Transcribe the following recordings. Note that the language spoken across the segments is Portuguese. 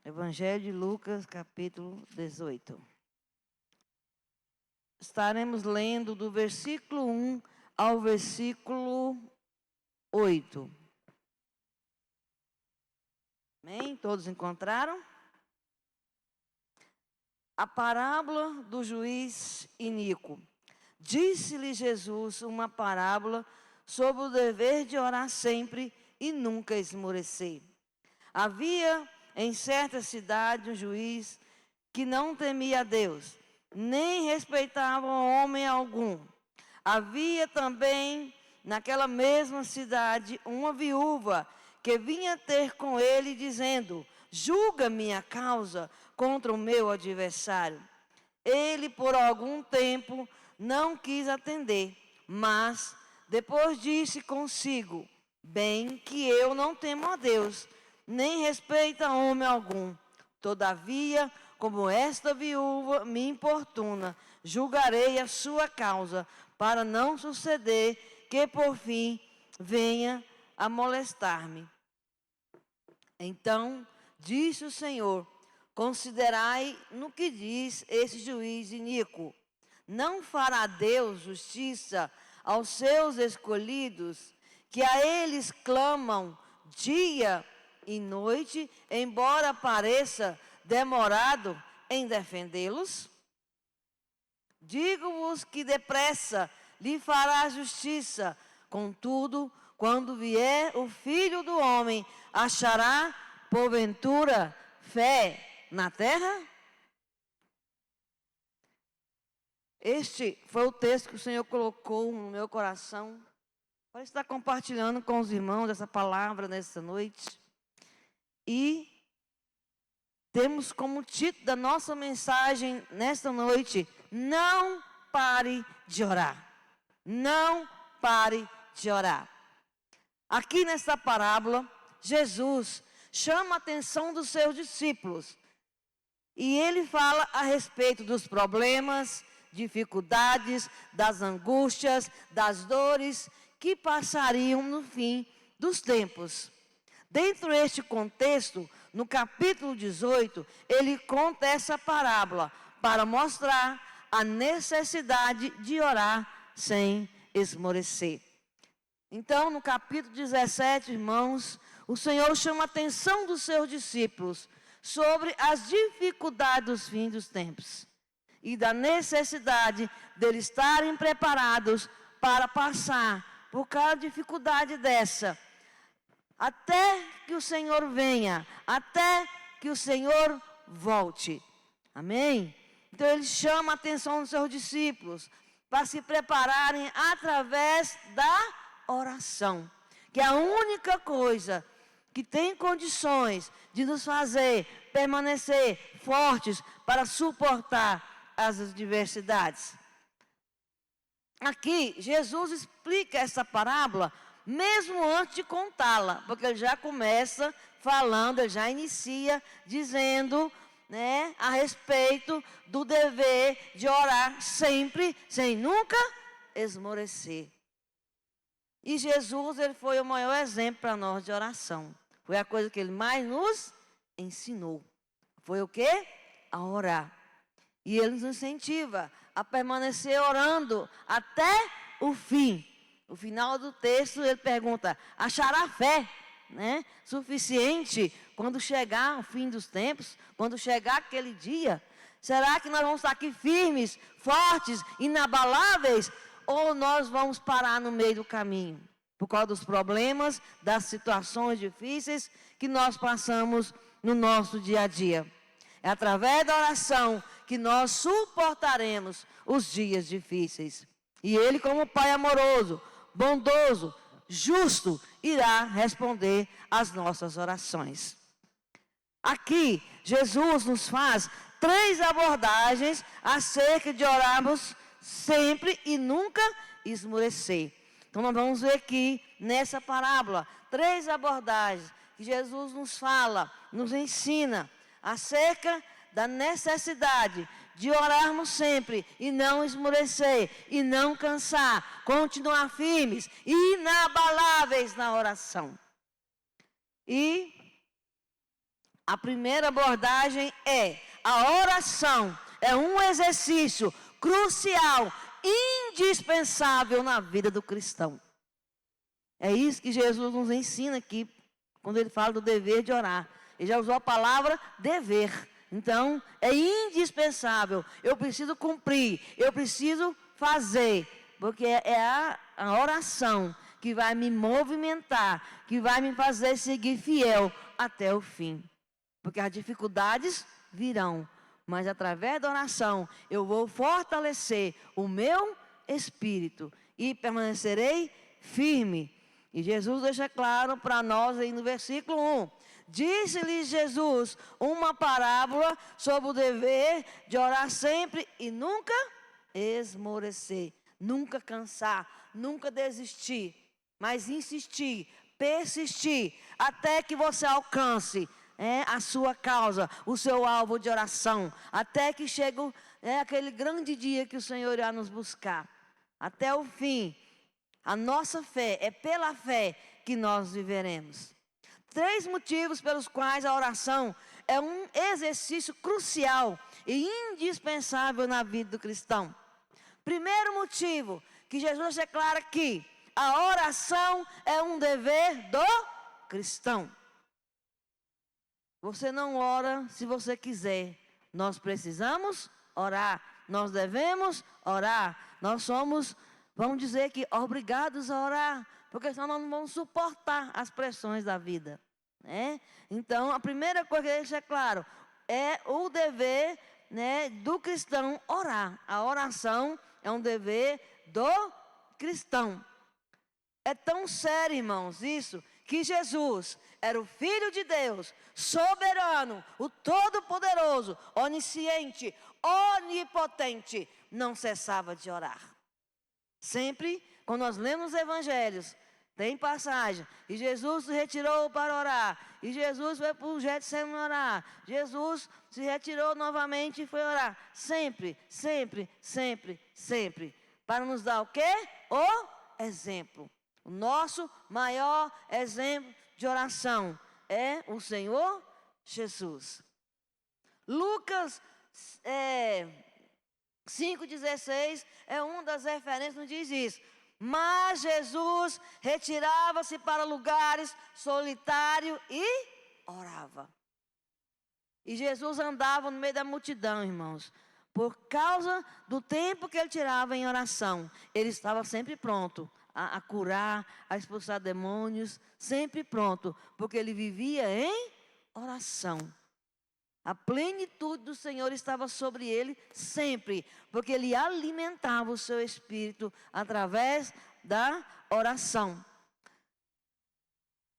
Evangelho de Lucas, capítulo 18. Estaremos lendo do versículo 1 ao versículo 8. Amém? Todos encontraram? A parábola do juiz iníquo. Disse-lhe Jesus uma parábola sobre o dever de orar sempre e nunca esmorecer. Havia em certa cidade um juiz que não temia a Deus, nem respeitava homem algum. Havia também naquela mesma cidade uma viúva que vinha ter com ele dizendo: julga minha causa contra o meu adversário. Ele por algum tempo não quis atender, mas depois disse consigo: bem que eu não temo a Deus, nem respeito a homem algum. Todavia, como esta viúva me importuna, julgarei a sua causa, para não suceder que por fim venha a molestar-me. Então disse o Senhor: considerai no que diz esse juiz iníquo. Não fará Deus justiça aos seus escolhidos, que a eles clamam dia e noite, embora pareça demorado em defendê-los? Digo-vos que depressa lhe fará justiça. Contudo, quando vier o Filho do Homem, achará, porventura, fé na terra? Este foi o texto que o Senhor colocou no meu coração para estar compartilhando com os irmãos essa palavra nessa noite. E temos como título da nossa mensagem nesta noite: não pare de orar. Não pare de orar. Aqui nesta parábola, Jesus chama a atenção dos seus discípulos. E ele fala a respeito dos problemas, dificuldades, das angústias, das dores que passariam no fim dos tempos. Dentro deste contexto, no capítulo 18, ele conta essa parábola para mostrar a necessidade de orar sem esmorecer. Então, no capítulo 17, irmãos, o Senhor chama a atenção dos seus discípulos sobre as dificuldades dos fins dos tempos e da necessidade deles estarem preparados para passar por cada dificuldade dessa, até que o Senhor venha, até que o Senhor volte. Amém? Então ele chama a atenção dos seus discípulos para se prepararem através da oração, que é a única coisa que tem condições de nos fazer permanecer fortes para suportar as adversidades. Aqui, Jesus explica essa parábola mesmo antes de contá-la, porque ele já começa falando, ele já inicia dizendo, a respeito do dever de orar sempre, sem nunca esmorecer. E Jesus, ele foi o maior exemplo para nós de oração. Foi a coisa que ele mais nos ensinou. Foi o quê? A orar. E ele nos incentiva a permanecer orando até o fim. No final do texto, ele pergunta: achará fé, suficiente quando chegar o fim dos tempos, quando chegar aquele dia? Será que nós vamos estar aqui firmes, fortes, inabaláveis? Ou nós vamos parar no meio do caminho? Por causa dos problemas, das situações difíceis que nós passamos no nosso dia a dia. É através da oração que nós suportaremos os dias difíceis. E Ele, como Pai amoroso, bondoso, justo, irá responder às nossas orações. Aqui, Jesus nos faz 3 abordagens acerca de orarmos sempre e nunca esmorecer. Então, nós vamos ver aqui, nessa parábola, 3 abordagens que Jesus nos fala, nos ensina acerca da necessidade de orarmos sempre e não esmorecer, e não cansar, continuar firmes e inabaláveis na oração. E A primeira abordagem é: a oração é um exercício crucial, indispensável na vida do cristão. É isso que Jesus nos ensina aqui, quando ele fala do dever de orar. Ele já usou a palavra dever. Então, é indispensável. Eu preciso cumprir, eu preciso fazer, porque é a oração que vai me movimentar, que vai me fazer seguir fiel até o fim. Porque as dificuldades virão, mas através da oração eu vou fortalecer o meu espírito e permanecerei firme. E Jesus deixa claro para nós aí no versículo 1. Disse-lhe Jesus uma parábola sobre o dever de orar sempre e nunca esmorecer, nunca cansar, nunca desistir, mas insistir, persistir, até que você alcance a sua causa, o seu alvo de oração, até que chegue aquele grande dia que o Senhor irá nos buscar, até o fim. A nossa fé, é pela fé que nós viveremos. 3 motivos pelos quais a oração é um exercício crucial e indispensável na vida do cristão. Primeiro motivo, que Jesus declara que a oração é um dever do cristão. Você não ora se você quiser. Nós precisamos orar. Nós devemos orar. Nós somos, vamos dizer que, obrigados a orar, porque senão nós não vamos suportar as pressões da vida. Então, a primeira coisa que ele deixa claro é o dever do cristão orar. A oração é um dever do cristão. É tão sério, irmãos, isso, que Jesus era o Filho de Deus, soberano, o Todo-Poderoso, onisciente, onipotente, não cessava de orar. Sempre, quando nós lemos os evangelhos, tem passagem, e Jesus se retirou para orar, e Jesus foi para o Getsemane orar, Jesus se retirou novamente e foi orar. Sempre, sempre, sempre, sempre. Para nos dar o quê? O exemplo. O nosso maior exemplo de oração é o Senhor Jesus. Lucas 5,16 é uma das referências que nos diz isso. Mas Jesus retirava-se para lugares solitários e orava. E Jesus andava no meio da multidão, irmãos. Por causa do tempo que ele tirava em oração, ele estava sempre pronto a curar, a expulsar demônios, sempre pronto, porque ele vivia em oração. A plenitude do Senhor estava sobre ele sempre, porque ele alimentava o seu espírito através da oração.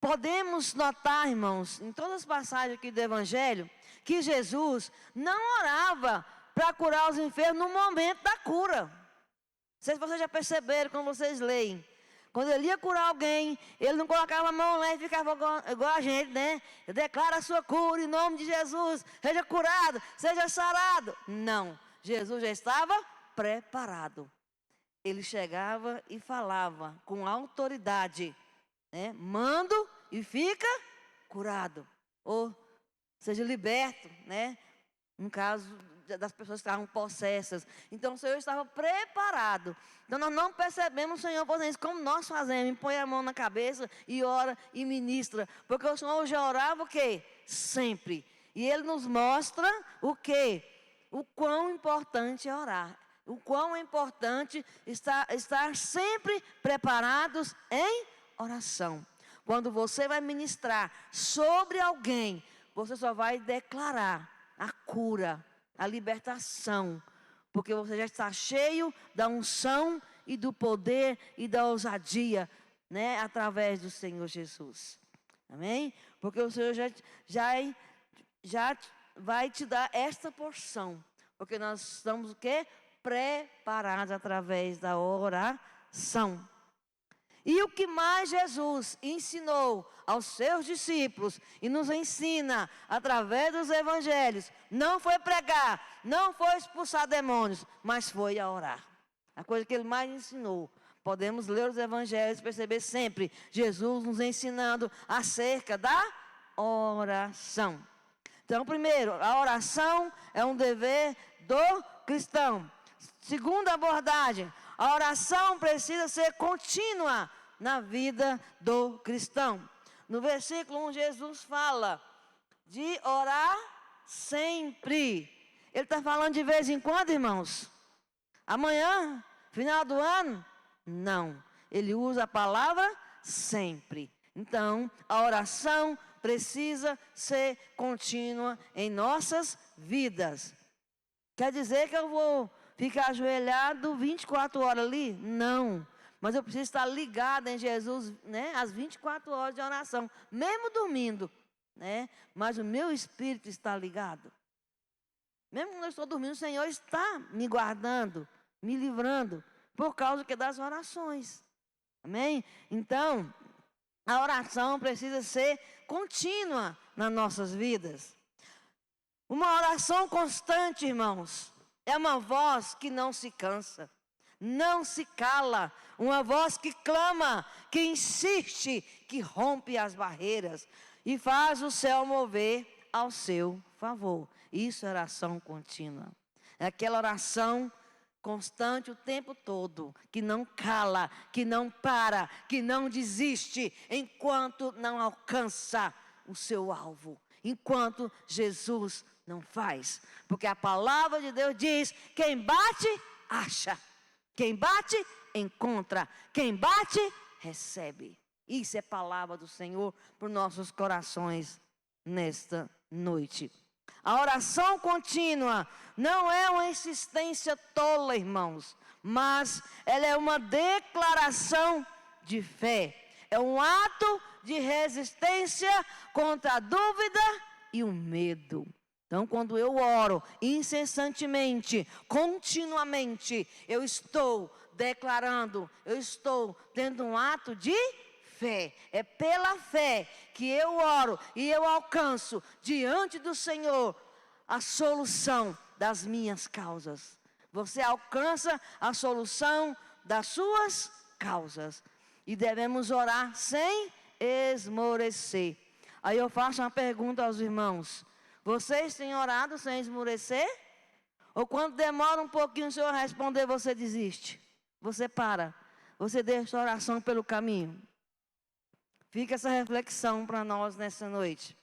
Podemos notar, irmãos, em todas as passagens aqui do Evangelho, que Jesus não orava para curar os enfermos no momento da cura. Não sei se vocês já perceberam quando vocês leem. Quando ele ia curar alguém, ele não colocava a mão lá e ficava igual a gente, né? Declara a sua cura em nome de Jesus. Seja curado, seja sarado. Não, Jesus já estava preparado. Ele chegava e falava com autoridade. Mando e fica curado. Ou seja liberto, No caso das pessoas que estavam possessas. Então o Senhor estava preparado. Então nós não percebemos o Senhor fazendo isso como nós fazemos. Põe a mão na cabeça e ora e ministra. Porque o Senhor já orava o quê? Sempre. E Ele nos mostra o quê? O quão importante é orar. O quão é importante estar sempre preparados em oração. Quando você vai ministrar sobre alguém, você só vai declarar a cura, a libertação, porque você já está cheio da unção e do poder e da ousadia, através do Senhor Jesus. Amém? Porque o Senhor já vai te dar esta porção, porque nós estamos o quê? Preparados através da oração. E o que mais Jesus ensinou aos seus discípulos e nos ensina através dos evangelhos, não foi pregar, não foi expulsar demônios, mas foi a orar. A coisa que ele mais ensinou. Podemos ler os evangelhos e perceber sempre Jesus nos ensinando acerca da oração. Então, primeiro, a oração é um dever do cristão. Segunda abordagem, a oração precisa ser contínua na vida do cristão. No versículo 1, Jesus fala de orar sempre. Ele está falando de vez em quando, irmãos? Amanhã? Final do ano? Não. Ele usa a palavra sempre. Então, a oração precisa ser contínua em nossas vidas. Quer dizer que eu vou ficar ajoelhado 24 horas ali? Não. Mas eu preciso estar ligado em Jesus, né? Às 24 horas de oração, mesmo dormindo, né? Mas o meu espírito está ligado. Mesmo quando eu estou dormindo, o Senhor está me guardando, me livrando, por causa das orações. Amém? Então, a oração precisa ser contínua nas nossas vidas. Uma oração constante, irmãos, é uma voz que não se cansa, não se cala, uma voz que clama, que insiste, que rompe as barreiras e faz o céu mover ao seu favor. Isso é oração contínua. É aquela oração constante o tempo todo, que não cala, que não para, que não desiste, enquanto não alcança o seu alvo, enquanto Jesus não faz. Porque a palavra de Deus diz: quem bate, acha. Quem bate, encontra. Quem bate, recebe. Isso é palavra do Senhor para os nossos corações nesta noite. A oração contínua não é uma insistência tola, irmãos, mas ela é uma declaração de fé. É um ato de resistência contra a dúvida e o medo. Então, quando eu oro incessantemente, continuamente, eu estou declarando, eu estou tendo um ato de fé. É pela fé que eu oro e eu alcanço diante do Senhor a solução das minhas causas. Você alcança a solução das suas causas. E devemos orar sem esmorecer. Aí eu faço uma pergunta aos irmãos: vocês têm orado sem esmorecer? Ou quando demora um pouquinho o Senhor responder, você desiste? Você para? Você deixa a oração pelo caminho? Fica essa reflexão para nós nessa noite.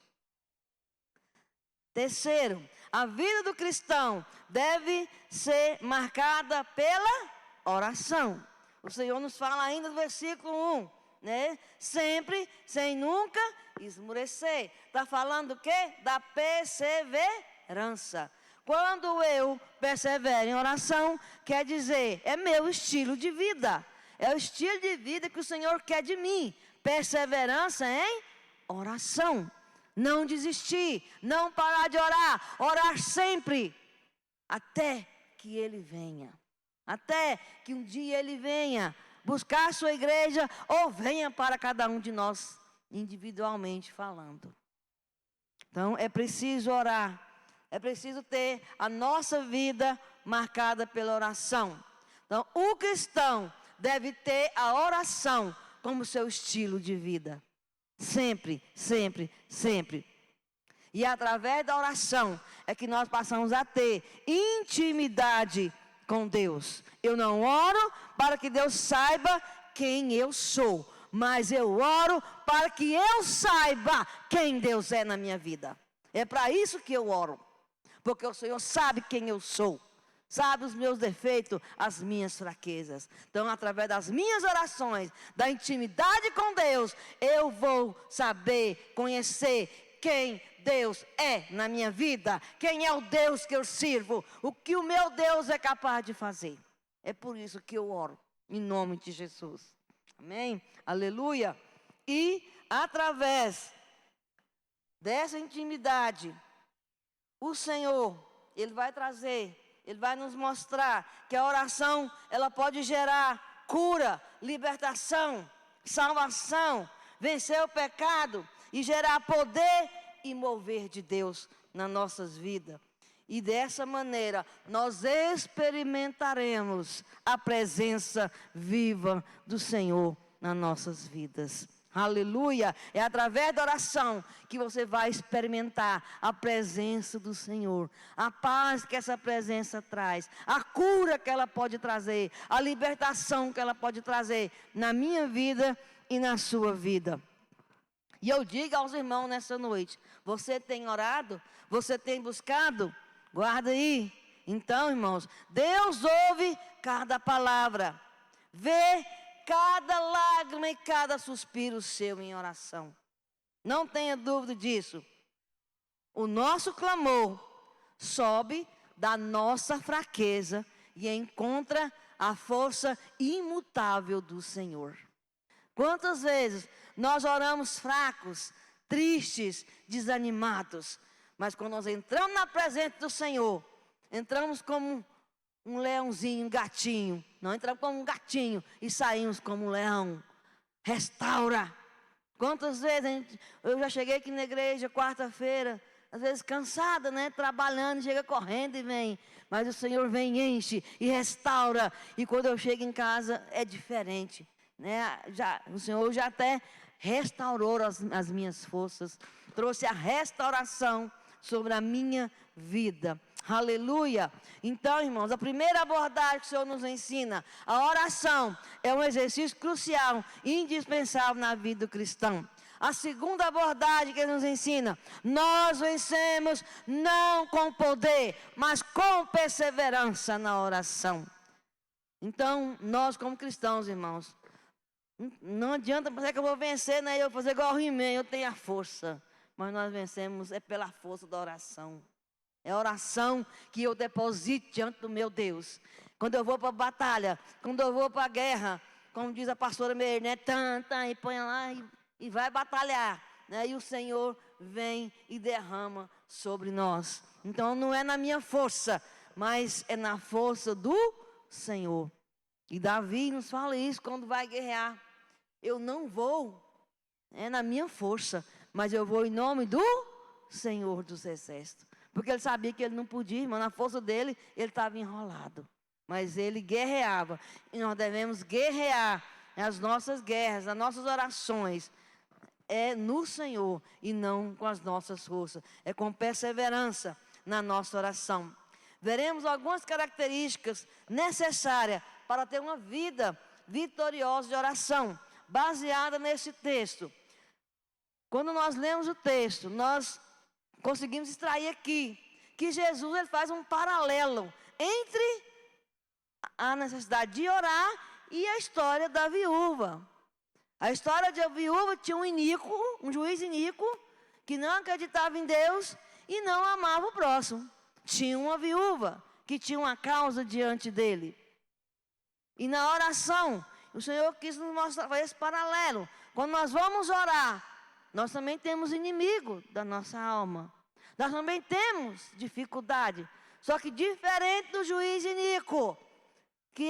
Terceiro, a vida do cristão deve ser marcada pela oração. O Senhor nos fala ainda no versículo 1, né? Sempre, sem nunca esmorecer. Está falando o quê? Da perseverança. Quando eu persevero em oração, quer dizer, é meu estilo de vida. É o estilo de vida que o Senhor quer de mim. Perseverança em oração. Não desistir, não parar de orar. Orar sempre, até que Ele venha. Até que um dia Ele venha buscar a sua igreja ou venha para cada um de nós, individualmente falando. Então, é preciso orar. É preciso ter a nossa vida marcada pela oração. Então, o cristão deve ter a oração como seu estilo de vida. Sempre, sempre, sempre. E através da oração é que nós passamos a ter intimidade com Deus. Eu não oro para que Deus saiba quem eu sou, mas eu oro para que eu saiba quem Deus é na minha vida. É para isso que eu oro. Porque o Senhor sabe quem eu sou. Sabe os meus defeitos, as minhas fraquezas. Então, através das minhas orações, da intimidade com Deus, eu vou saber, conhecer quem Deus é na minha vida. Quem é o Deus que eu sirvo. O que o meu Deus é capaz de fazer. É por isso que eu oro, em nome de Jesus. Amém? Aleluia. E, através dessa intimidade, o Senhor, Ele vai trazer... Ele vai nos mostrar que a oração, ela pode gerar cura, libertação, salvação, vencer o pecado e gerar poder e mover de Deus nas nossas vidas. E dessa maneira, nós experimentaremos a presença viva do Senhor nas nossas vidas. Aleluia. É através da oração que você vai experimentar a presença do Senhor. A paz que essa presença traz. A cura que ela pode trazer. A libertação que ela pode trazer na minha vida e na sua vida. E eu digo aos irmãos nessa noite: você tem orado? Você tem buscado? Guarda aí. Então, irmãos, Deus ouve cada palavra. Vê cada lágrima e cada suspiro seu em oração. Não tenha dúvida disso. O nosso clamor sobe da nossa fraqueza e encontra a força imutável do Senhor. Quantas vezes nós oramos fracos, tristes, desanimados, mas quando nós entramos na presença do Senhor, entramos como um leãozinho, um gatinho. Não entramos como um gatinho e saímos como um leão. Restaura. Quantas vezes eu já cheguei aqui na igreja quarta-feira, às vezes cansada, né? Trabalhando, chega correndo e vem. Mas o Senhor vem, enche e restaura. E quando eu chego em casa é diferente, né? O Senhor já até restaurou as minhas forças. Trouxe a restauração sobre a minha vida. Aleluia. Então, irmãos, a primeira abordagem que o Senhor nos ensina, a oração é um exercício crucial, indispensável na vida do cristão. A segunda abordagem que ele nos ensina, nós vencemos não com poder, mas com perseverança na oração. Então, nós como cristãos, irmãos, não adianta pensar que eu vou vencer, né? Eu vou fazer igual o He-Man, eu tenho a força. Mas nós vencemos é pela força da oração. É a oração que eu deposito diante do meu Deus. Quando eu vou para a batalha, quando eu vou para a guerra, como diz a pastora Meir, né? E põe lá e vai batalhar. Né? E o Senhor vem e derrama sobre nós. Então não é na minha força, mas é na força do Senhor. E Davi nos fala isso quando vai guerrear. Eu não vou na minha força, mas eu vou em nome do Senhor dos Exércitos. Porque ele sabia que ele não podia, irmão, na força dele, ele estava enrolado. Mas ele guerreava. E nós devemos guerrear as nossas guerras, as nossas orações. É no Senhor e não com as nossas forças. É com perseverança na nossa oração. Veremos algumas características necessárias para ter uma vida vitoriosa de oração, baseada nesse texto. Quando nós lemos o texto, nós conseguimos extrair aqui que Jesus ele faz um paralelo entre a necessidade de orar e a história da viúva. A história da viúva tinha um juiz iníquo, que não acreditava em Deus e não amava o próximo. Tinha uma viúva que tinha uma causa diante dele. E na oração, o Senhor quis nos mostrar esse paralelo. Quando nós vamos orar, nós também temos inimigo da nossa alma. Nós também temos dificuldade. Só que diferente do juiz iníquo, que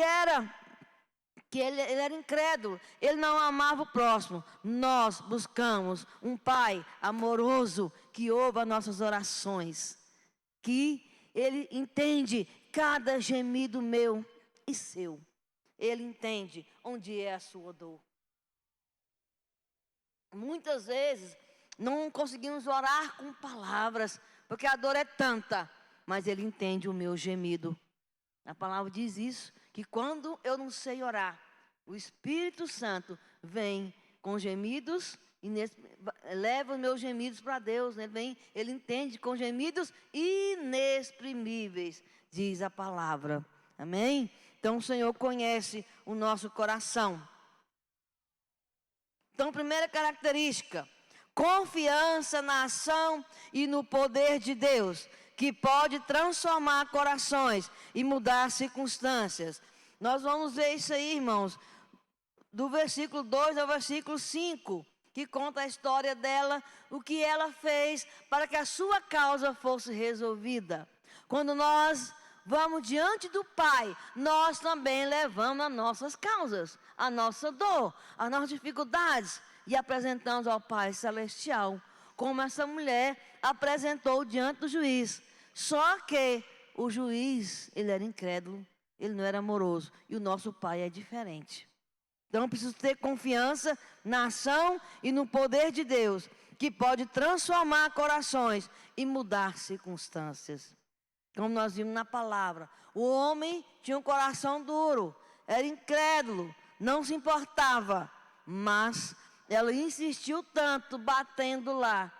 ele era incrédulo, ele não amava o próximo. Nós buscamos um Pai amoroso que ouve as nossas orações, que ele entende cada gemido meu e seu. Ele entende onde é a sua dor. Muitas vezes não conseguimos orar com palavras, porque a dor é tanta, mas ele entende o meu gemido. A palavra diz isso, que quando eu não sei orar, o Espírito Santo vem com gemidos e leva os meus gemidos para Deus. Ele entende com gemidos inexprimíveis, diz a palavra. Amém? Então o Senhor conhece o nosso coração. Então, primeira característica, confiança na ação e no poder de Deus, que pode transformar corações e mudar circunstâncias. Nós vamos ver isso aí, irmãos, do versículo 2 ao versículo 5, que conta a história dela, o que ela fez para que a sua causa fosse resolvida. Quando nós vamos diante do Pai, nós também levamos as nossas causas, a nossa dor, as nossas dificuldades e apresentamos ao Pai Celestial, como essa mulher apresentou diante do juiz. Só que o juiz, ele era incrédulo, ele não era amoroso, e o nosso Pai é diferente. Então, eu preciso ter confiança na ação e no poder de Deus, que pode transformar corações e mudar circunstâncias. Como nós vimos na palavra, o homem tinha um coração duro, era incrédulo, não se importava, mas ela insistiu tanto, batendo lá,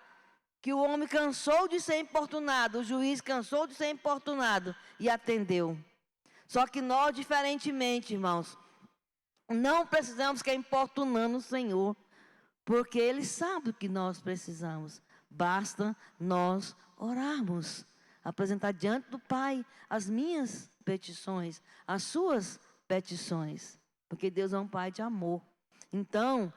que o homem cansou de ser importunado, o juiz cansou de ser importunado e atendeu. Só que nós, diferentemente, irmãos, não precisamos ficar importunando o Senhor, porque Ele sabe o que nós precisamos. Basta nós orarmos, apresentar diante do Pai as minhas petições, as suas petições, porque Deus é um Pai de amor. Então,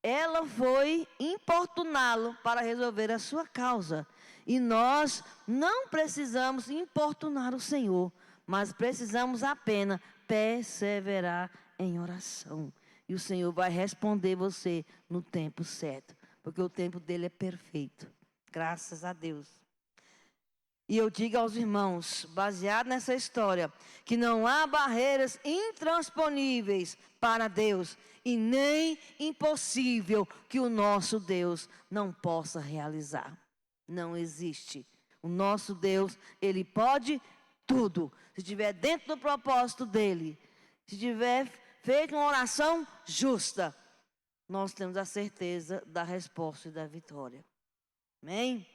ela foi importuná-lo para resolver a sua causa. E nós não precisamos importunar o Senhor, mas precisamos apenas perseverar em oração. E o Senhor vai responder você no tempo certo, porque o tempo dele é perfeito. Graças a Deus. E eu digo aos irmãos, baseado nessa história, que não há barreiras intransponíveis para Deus e nem impossível que o nosso Deus não possa realizar. Não existe. O nosso Deus, Ele pode tudo. Se estiver dentro do propósito dEle, se tiver feito uma oração justa, nós temos a certeza da resposta e da vitória. Amém?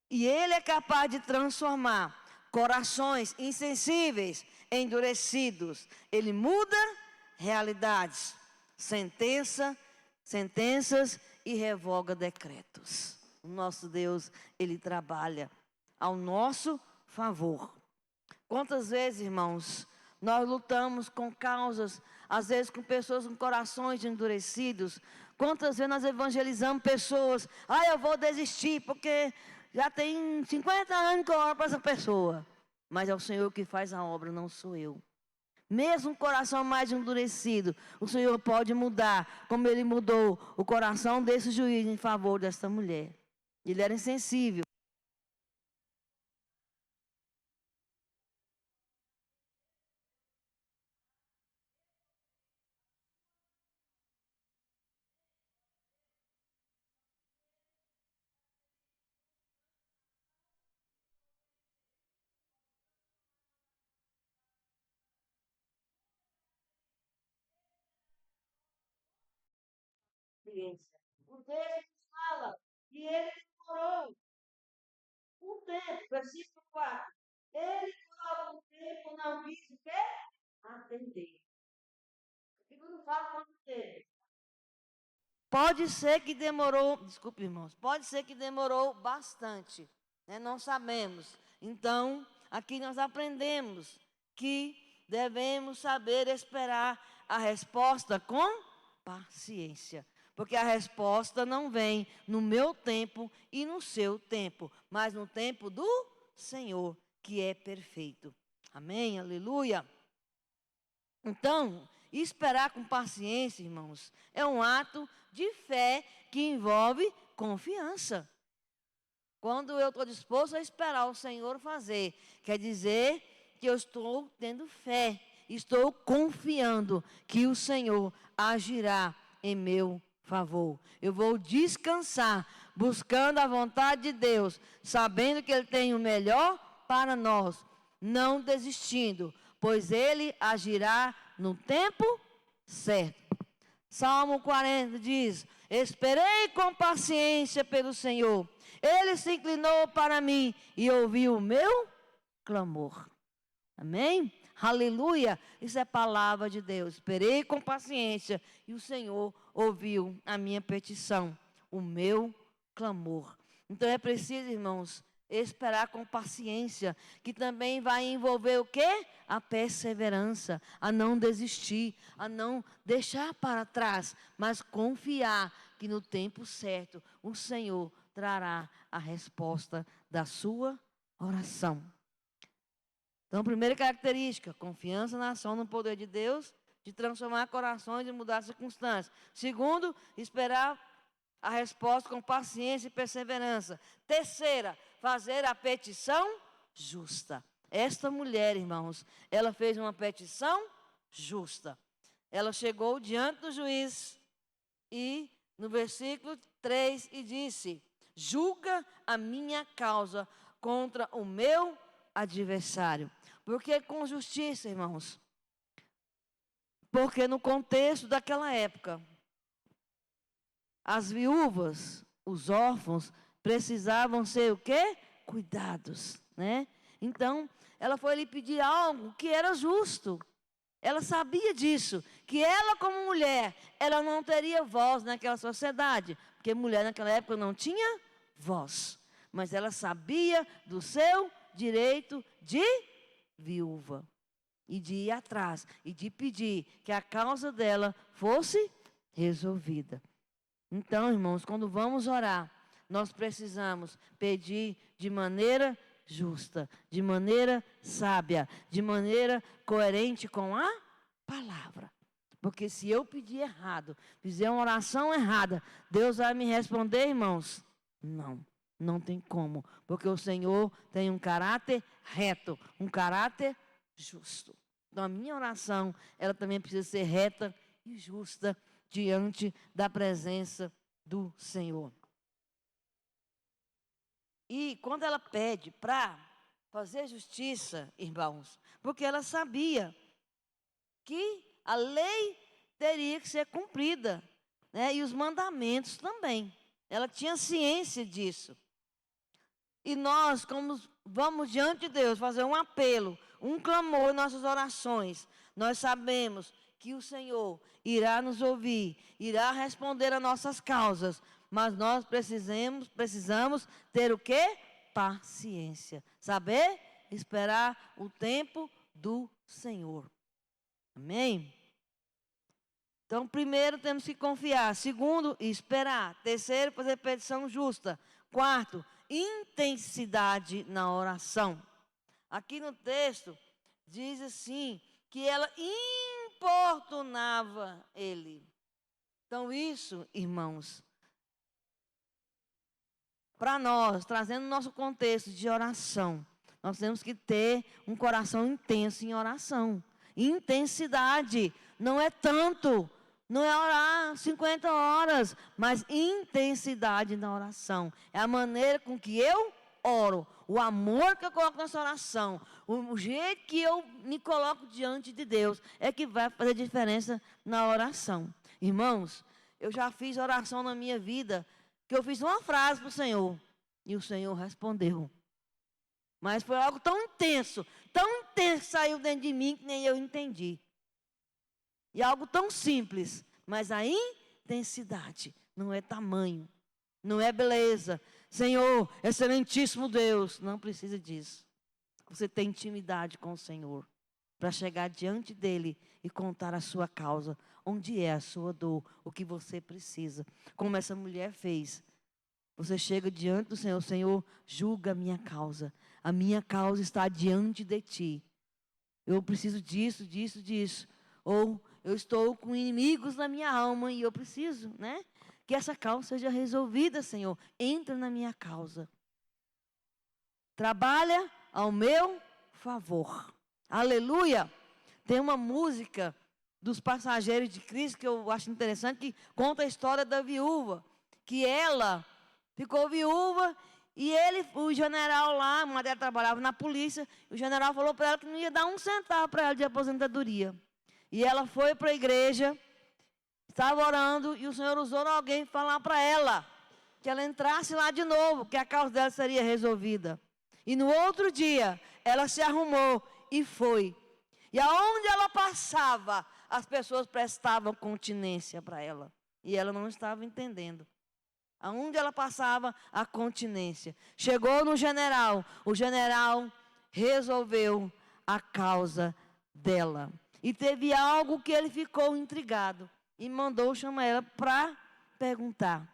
E Ele é capaz de transformar corações insensíveis, endurecidos. Ele muda realidades, sentenças e revoga decretos. O nosso Deus, Ele trabalha ao nosso favor. Quantas vezes, irmãos, nós lutamos com causas, às vezes com pessoas com corações endurecidos. Quantas vezes nós evangelizamos pessoas, eu vou desistir porque já tem 50 anos que eu oro para essa pessoa. Mas é o Senhor que faz a obra, não sou eu. Mesmo um coração mais endurecido, o Senhor pode mudar, como Ele mudou o coração desse juiz em favor dessa mulher. Ele era insensível. O texto fala que ele demorou um tempo, versículo 4. Ele demorou um tempo, não quis o quê? Atender. O não fala quanto tempo. Pode ser que demorou, desculpe, irmãos, pode ser que demorou bastante, né? Não sabemos. Então, aqui nós aprendemos que devemos saber esperar a resposta com paciência. Porque a resposta não vem no meu tempo e no seu tempo, mas no tempo do Senhor, que é perfeito. Amém? Aleluia. Então, esperar com paciência, irmãos, é um ato de fé que envolve confiança. Quando eu estou disposto a esperar o Senhor fazer, quer dizer que eu estou tendo fé, estou confiando que o Senhor agirá em meu favor. Eu vou descansar, buscando a vontade de Deus, sabendo que Ele tem o melhor para nós, não desistindo, pois Ele agirá no tempo certo. Salmo 40 diz: esperei com paciência pelo Senhor. Ele se inclinou para mim e ouviu o meu clamor. Amém? Aleluia! Isso é palavra de Deus. Esperei com paciência e o Senhor ouviu a minha petição, o meu clamor. Então é preciso, irmãos, esperar com paciência, que também vai envolver o quê? A perseverança, a não desistir, a não deixar para trás, mas confiar que no tempo certo o Senhor trará a resposta da sua oração. Então, primeira característica, confiança na ação, no poder de Deus, de transformar corações e mudar circunstâncias. Segundo, esperar a resposta com paciência e perseverança. Terceira, fazer a petição justa. Esta mulher, irmãos, ela fez uma petição justa. ela chegou diante do juiz e, no versículo 3, e disse: julga a minha causa contra o meu adversário. Porque com justiça, irmãos. Porque no contexto daquela época, as viúvas, os órfãos, precisavam ser o quê? Cuidados, né? Então, ela foi lhe pedir algo que era justo. Ela sabia disso, que ela como mulher, ela não teria voz naquela sociedade, porque mulher naquela época não tinha voz. Mas ela sabia do seu direito de viúva. E de ir atrás, e de pedir que a causa dela fosse resolvida. Então, irmãos, quando vamos orar, nós precisamos pedir de maneira justa, de maneira sábia, de maneira coerente com a palavra. Porque se eu pedir errado, fizer uma oração errada, Deus vai me responder, irmãos? Não, não tem como. Porque o Senhor tem um caráter reto, um caráter justo. Então, a minha oração, ela também precisa ser reta e justa diante da presença do Senhor. E quando ela pede para fazer justiça, irmãos, porque ela sabia que a lei teria que ser cumprida, né? E os mandamentos também. Ela tinha ciência disso. E nós, como vamos diante de Deus fazer um apelo, um clamor em nossas orações, nós sabemos que o Senhor irá nos ouvir, irá responder a nossas causas, mas nós precisamos ter o quê? Paciência. Saber esperar o tempo do Senhor. Amém? Então, primeiro, temos que confiar. Segundo, esperar. Terceiro, fazer petição justa. Quarto, intensidade na oração. Aqui no texto, diz assim, que ela importunava ele. Então, isso, irmãos, para nós, trazendo o nosso contexto de oração, nós temos que ter um coração intenso em oração. Intensidade, não é tanto, não é orar 50 horas, mas intensidade na oração. É a maneira com que eu oro, o amor que eu coloco nessa oração, o jeito que eu me coloco diante de Deus, é que vai fazer diferença na oração. Irmãos, eu já fiz oração na minha vida, que eu fiz uma frase para o Senhor, e o Senhor respondeu. Mas foi algo tão intenso que saiu dentro de mim que nem eu entendi. E algo tão simples, mas a intensidade não é tamanho, não é beleza. Senhor, excelentíssimo Deus, não precisa disso. Você tem intimidade com o Senhor para chegar diante dele e contar a sua causa, onde é a sua dor, o que você precisa. Como essa mulher fez. Você chega diante do Senhor, Senhor, julga a minha causa. A minha causa está diante de ti. Eu preciso disso, disso, disso. Ou eu estou com inimigos na minha alma e eu preciso, né? Que essa causa seja resolvida, Senhor. Entra na minha causa. Trabalha ao meu favor. Aleluia! Tem uma música dos Passageiros de Cristo que eu acho interessante, que conta a história da viúva. Que ela ficou viúva e o general lá, a mulher trabalhava na polícia, o general falou para ela que não ia dar um centavo para ela de aposentadoria. E ela foi para a igreja, estava orando, e o Senhor usou alguém falar para ela que ela entrasse lá de novo, que a causa dela seria resolvida. E no outro dia, ela se arrumou e foi. E aonde ela passava, as pessoas prestavam continência para ela. E ela não estava entendendo. Aonde ela passava, a continência. Chegou no general, o general resolveu a causa dela. E teve algo que ele ficou intrigado e mandou chamar ela para perguntar: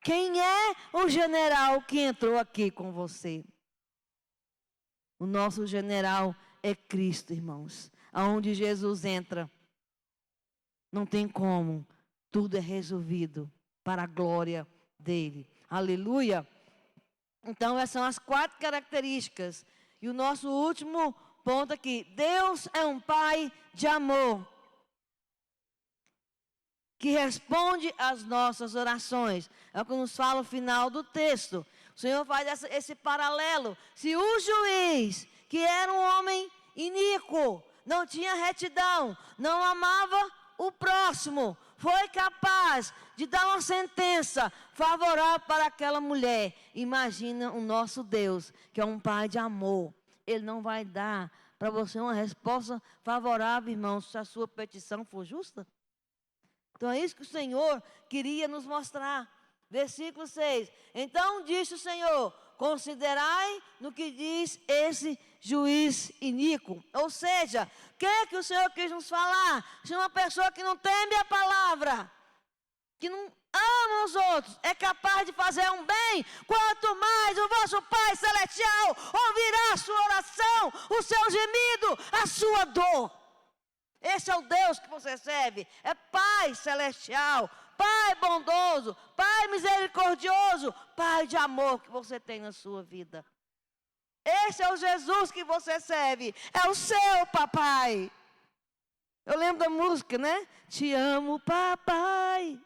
quem é o general que entrou aqui com você? O nosso general é Cristo, irmãos. Aonde Jesus entra, não tem como. Tudo é resolvido para a glória dele. Aleluia. Então, essas são as 4 características. E o nosso último ponto aqui: Deus é um Pai de amor. que responde às nossas orações. É o que nos fala o final do texto. O Senhor faz esse paralelo. Se o juiz, que era um homem iníquo, não tinha retidão, não amava o próximo, foi capaz de dar uma sentença favorável para aquela mulher. Imagina o nosso Deus, que é um Pai de amor. Ele não vai dar para você uma resposta favorável, irmão, se a sua petição for justa? Então é isso que o Senhor queria nos mostrar. Versículo 6. Então disse o Senhor: considerai no que diz esse juiz iníquo. Ou seja, o que é que o Senhor quis nos falar? Se uma pessoa que não teme a palavra, que não ama os outros, é capaz de fazer um bem, quanto mais o vosso Pai Celestial ouvirá a sua oração, o seu gemido, a sua dor. Esse é o Deus que você serve. É Pai Celestial, Pai bondoso, Pai misericordioso, Pai de amor que você tem na sua vida. Esse é o Jesus que você serve. É o seu papai. Eu lembro da música, né? Te amo, papai.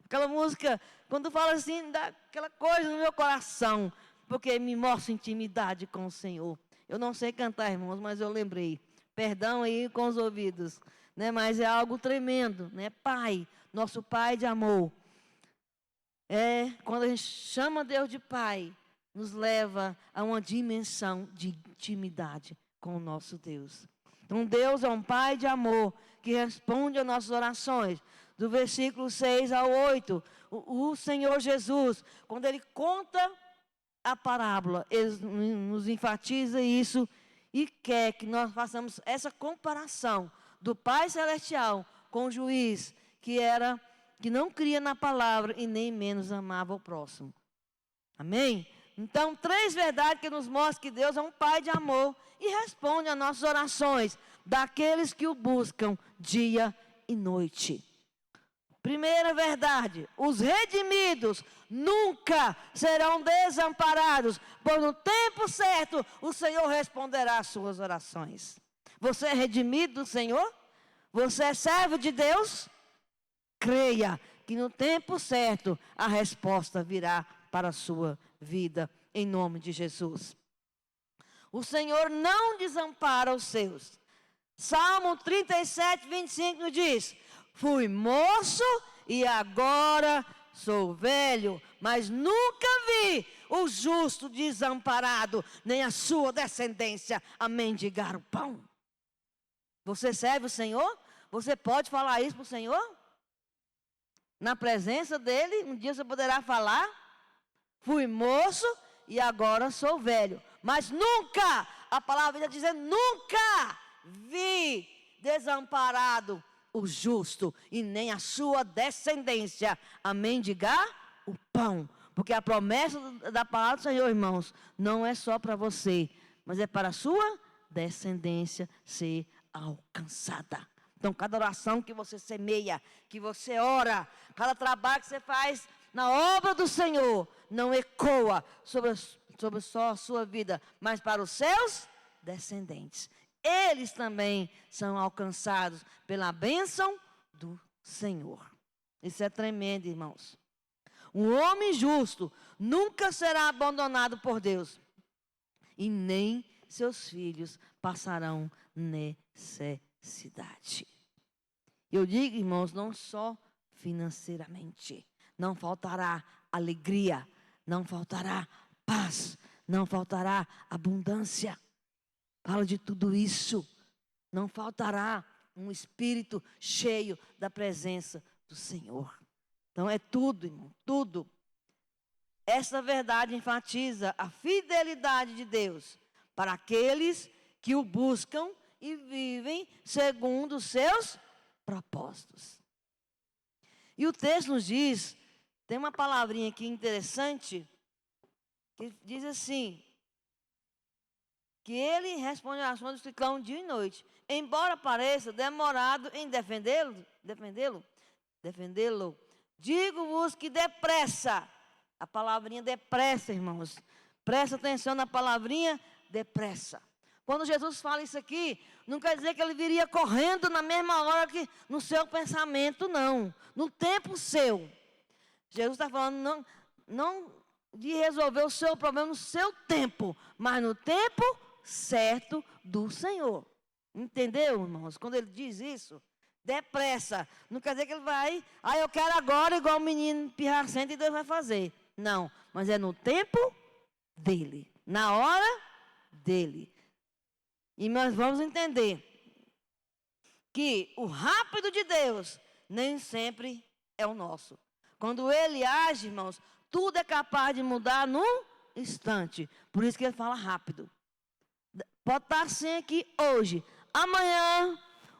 Aquela música, quando fala assim, dá aquela coisa no meu coração, porque me mostra intimidade com o Senhor. Eu não sei cantar, irmãos, mas eu lembrei. Perdão aí com os ouvidos, né? Mas é algo tremendo, né? Pai, nosso Pai de amor. Quando a gente chama Deus de Pai, nos leva a uma dimensão de intimidade com o nosso Deus. Então Deus é um Pai de amor que responde às nossas orações. Do versículo 6 ao 8, o Senhor Jesus, quando Ele conta a parábola, Ele nos enfatiza isso e quer que nós façamos essa comparação do Pai Celestial com o juiz que não cria na palavra e nem menos amava o próximo. Amém? Então, 3 verdades que nos mostram que Deus é um Pai de amor e responde às nossas orações daqueles que o buscam dia e noite. Primeira verdade: os redimidos nunca serão desamparados, pois no tempo certo o Senhor responderá às suas orações. Você é redimido do Senhor? Você é servo de Deus? Creia que no tempo certo a resposta virá para a sua vida, em nome de Jesus. O Senhor não desampara os seus. Salmo 37, 25 nos diz: fui moço e agora sou velho, mas nunca vi o justo desamparado, nem a sua descendência a mendigar o pão. Você serve o Senhor? Você pode falar isso para o Senhor? Na presença dEle, um dia você poderá falar: fui moço e agora sou velho, mas nunca, a palavra está dizendo, nunca vi desamparado o justo e nem a sua descendência a mendigar o pão. Porque a promessa da palavra do Senhor, irmãos, não é só para você, mas é para a sua descendência ser alcançada. Então, cada oração que você semeia, que você ora, cada trabalho que você faz na obra do Senhor, não ecoa sobre só a sua vida, mas para os seus descendentes. Eles também são alcançados pela bênção do Senhor. Isso é tremendo, irmãos. Um homem justo nunca será abandonado por Deus, e nem seus filhos passarão necessidade. Eu digo, irmãos, não só financeiramente. Não faltará alegria, não faltará paz, não faltará abundância. Fala de tudo isso. Não faltará um espírito cheio da presença do Senhor. Então é tudo, irmão, tudo. Essa verdade enfatiza a fidelidade de Deus para aqueles que o buscam e vivem segundo os seus propósitos. E o texto nos diz, tem uma palavrinha aqui interessante, que diz assim: que ele responde às orações do ciclão dia e noite, embora pareça demorado em defendê-lo, digo-vos que depressa. A palavrinha depressa, irmãos. Presta atenção na palavrinha depressa. Quando Jesus fala isso aqui, não quer dizer que ele viria correndo na mesma hora que no seu pensamento, não. No tempo seu. Jesus está falando não de resolver o seu problema no seu tempo, mas no tempo certo do Senhor. Entendeu, irmãos? Quando ele diz isso, depressa. Não quer dizer que ele vai, eu quero agora, igual o menino pirracento, e Deus vai fazer. Não, mas é no tempo dele, na hora dele. E nós vamos entender que o rápido de Deus nem sempre é o nosso. Quando ele age, irmãos, tudo é capaz de mudar num instante. Por isso que ele fala rápido. Pode estar assim aqui hoje. Amanhã,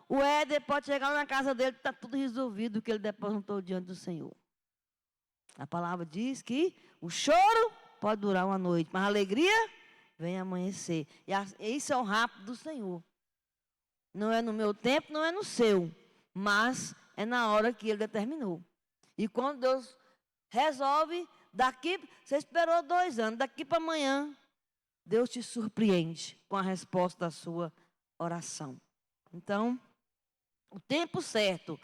o Éder pode chegar na casa dele, está tudo resolvido, o que ele depositou diante do Senhor. A palavra diz que o choro pode durar uma noite, mas a alegria vem amanhecer. E isso é o rápido do Senhor. Não é no meu tempo, não é no seu, mas é na hora que ele determinou. E quando Deus resolve, você esperou 2 anos, daqui para amanhã, Deus te surpreende com a resposta da sua oração. Então, o tempo certo,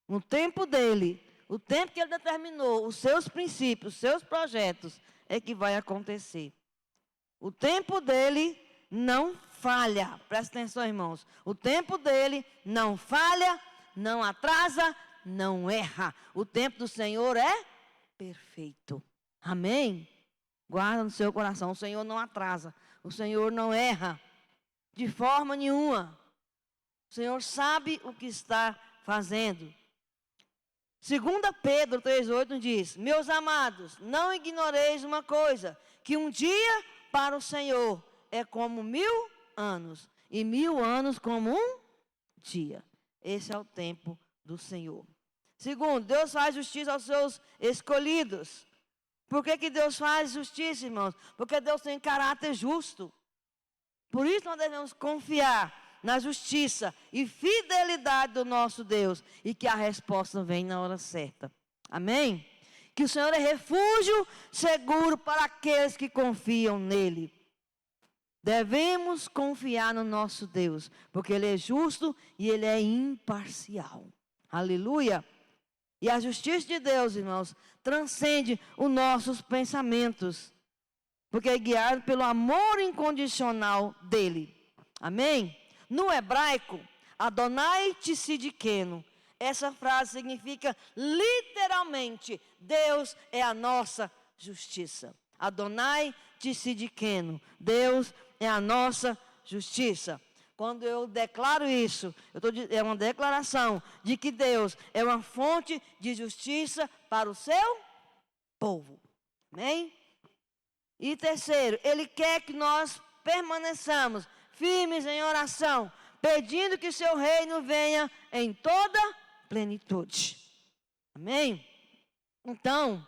no tempo dele, o tempo que ele determinou, os seus princípios, os seus projetos, é que vai acontecer. O tempo dele não falha. Presta atenção, irmãos. O tempo dele não falha, não atrasa, não erra. O tempo do Senhor é perfeito. Amém? Guarda no seu coração. O Senhor não atrasa. O Senhor não erra de forma nenhuma. O Senhor sabe o que está fazendo. 2 Pedro 3,8 diz: meus amados, não ignoreis uma coisa, que um dia para o Senhor é como 1000 anos, e 1000 anos como um dia. Esse é o tempo do Senhor. Segundo, Deus faz justiça aos seus escolhidos. Por que Deus faz justiça, irmãos? Porque Deus tem caráter justo. Por isso nós devemos confiar na justiça e fidelidade do nosso Deus, e que a resposta vem na hora certa. Amém? Que o Senhor é refúgio seguro para aqueles que confiam nele. Devemos confiar no nosso Deus, porque ele é justo e ele é imparcial. Aleluia! E a justiça de Deus, irmãos, transcende os nossos pensamentos, porque é guiado pelo amor incondicional dele. Amém? No hebraico, Adonai Tsidkenu, essa frase significa literalmente, Deus é a nossa justiça. Adonai Tsidkenu, Deus é a nossa justiça. Quando eu declaro isso, é uma declaração de que Deus é uma fonte de justiça para o seu povo. Amém? E terceiro, Ele quer que nós permaneçamos firmes em oração, pedindo que seu reino venha em toda plenitude. Amém? Então,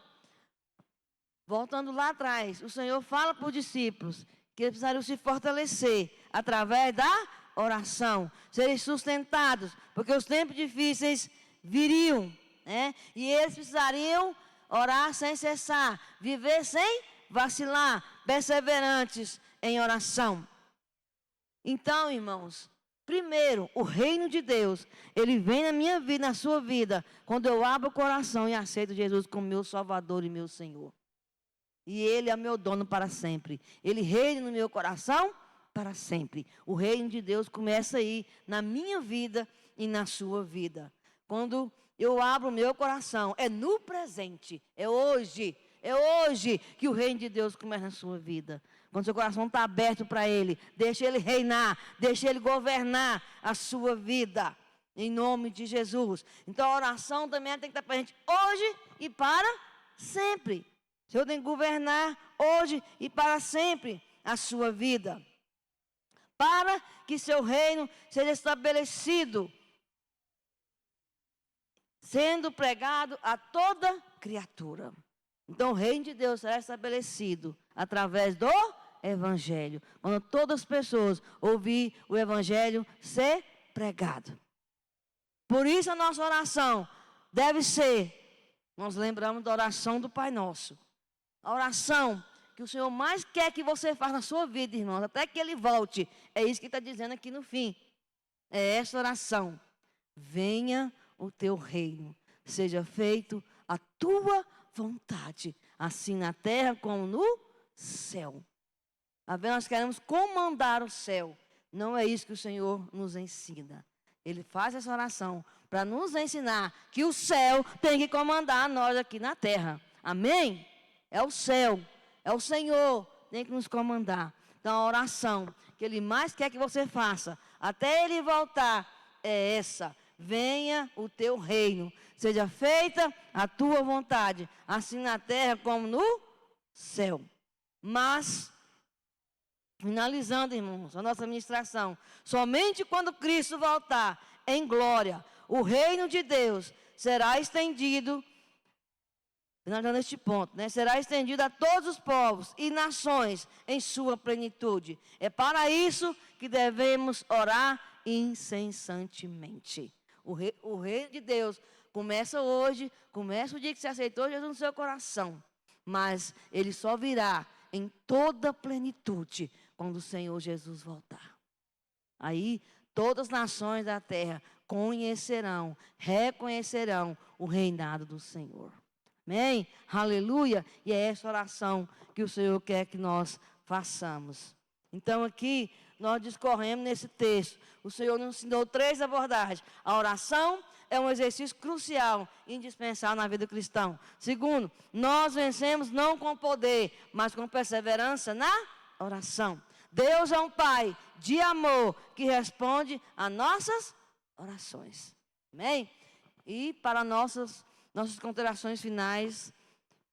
voltando lá atrás, o Senhor fala para os discípulos que eles precisariam se fortalecer através da oração, serem sustentados, porque os tempos difíceis viriam, né? E eles precisariam orar sem cessar, viver sem vacilar, perseverantes em oração. Então, irmãos, primeiro, o reino de Deus, ele vem na minha vida, na sua vida, quando eu abro o coração e aceito Jesus como meu Salvador e meu Senhor. E ele é meu dono para sempre. Ele reina no meu coração para sempre. O reino de Deus começa aí, na minha vida e na sua vida. Quando eu abro o meu coração, é no presente, é hoje que o reino de Deus começa na sua vida. Quando seu coração está aberto para Ele, deixa Ele reinar, deixa Ele governar a sua vida, em nome de Jesus. Então a oração também tem que estar presente hoje e para sempre. O Senhor tem que governar hoje e para sempre a sua vida, para que seu reino seja estabelecido, sendo pregado a toda criatura. Então o reino de Deus será estabelecido através do Evangelho, quando todas as pessoas ouvir o Evangelho ser pregado. Por isso a nossa oração deve ser, nós lembramos da oração do Pai Nosso, a oração que o Senhor mais quer que você faça na sua vida, irmãos, até que Ele volte. É isso que está dizendo aqui no fim. É esta oração. Venha o teu reino, seja feito a tua vontade, assim na terra como no céu. Nós queremos comandar o céu. Não é isso que o Senhor nos ensina. Ele faz essa oração para nos ensinar que o céu tem que comandar nós aqui na terra. Amém? É o céu, é o Senhor que tem que nos comandar. Então a oração que Ele mais quer que você faça, até Ele voltar, é essa. Venha o teu reino, seja feita a tua vontade, assim na terra como no céu. Mas, finalizando, irmãos, a nossa ministração, somente quando Cristo voltar em glória, o reino de Deus será estendido, finalizando este ponto, será estendido a todos os povos e nações em sua plenitude. É para isso que devemos orar incessantemente. O reino de Deus começa hoje, começa o dia que você aceitou Jesus no seu coração, mas ele só virá em toda plenitude quando o Senhor Jesus voltar. Aí todas as nações da terra conhecerão, reconhecerão o reinado do Senhor. Amém? Aleluia! E é essa oração que o Senhor quer que nós façamos. Então aqui nós discorremos nesse texto. O Senhor nos ensinou 3 abordagens. A oração é um exercício crucial, indispensável na vida cristã. Segundo, nós vencemos não com poder, mas com perseverança na oração. Deus é um Pai de amor que responde a nossas orações. Amém? E para nossas considerações finais,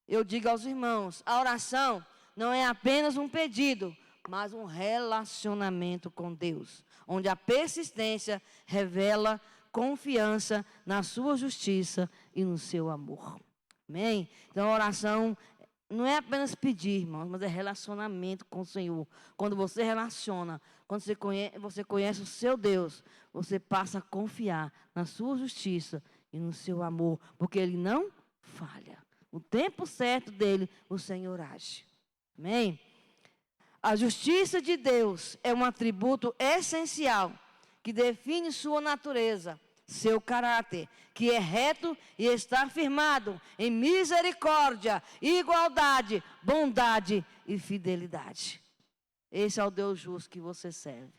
eu digo aos irmãos, a oração não é apenas um pedido, mas um relacionamento com Deus, onde a persistência revela confiança na sua justiça e no seu amor. Amém? Então a oração não é apenas pedir, irmãos, mas é relacionamento com o Senhor. Quando você relaciona, quando você conhece o seu Deus, você passa a confiar na sua justiça e no seu amor, porque Ele não falha. O tempo certo dele, o Senhor age. Amém? A justiça de Deus é um atributo essencial que define sua natureza, seu caráter, que é reto e está firmado em misericórdia, igualdade, bondade e fidelidade. Esse é o Deus justo que você serve.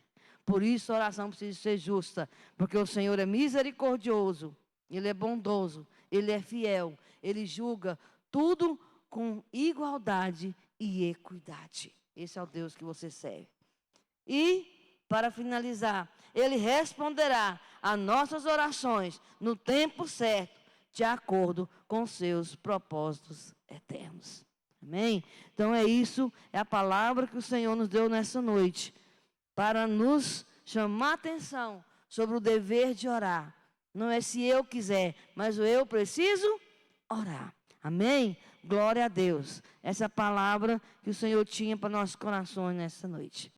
Por isso a oração precisa ser justa, porque o Senhor é misericordioso, Ele é bondoso, Ele é fiel, Ele julga tudo com igualdade e equidade. Esse é o Deus que você serve. E, para finalizar, Ele responderá a nossas orações no tempo certo, de acordo com seus propósitos eternos. Amém? Então é isso, é a palavra que o Senhor nos deu nessa noite, para nos chamar a atenção sobre o dever de orar. Não é se eu quiser, mas eu preciso orar. Amém? Glória a Deus. Essa palavra que o Senhor tinha para nossos corações nessa noite.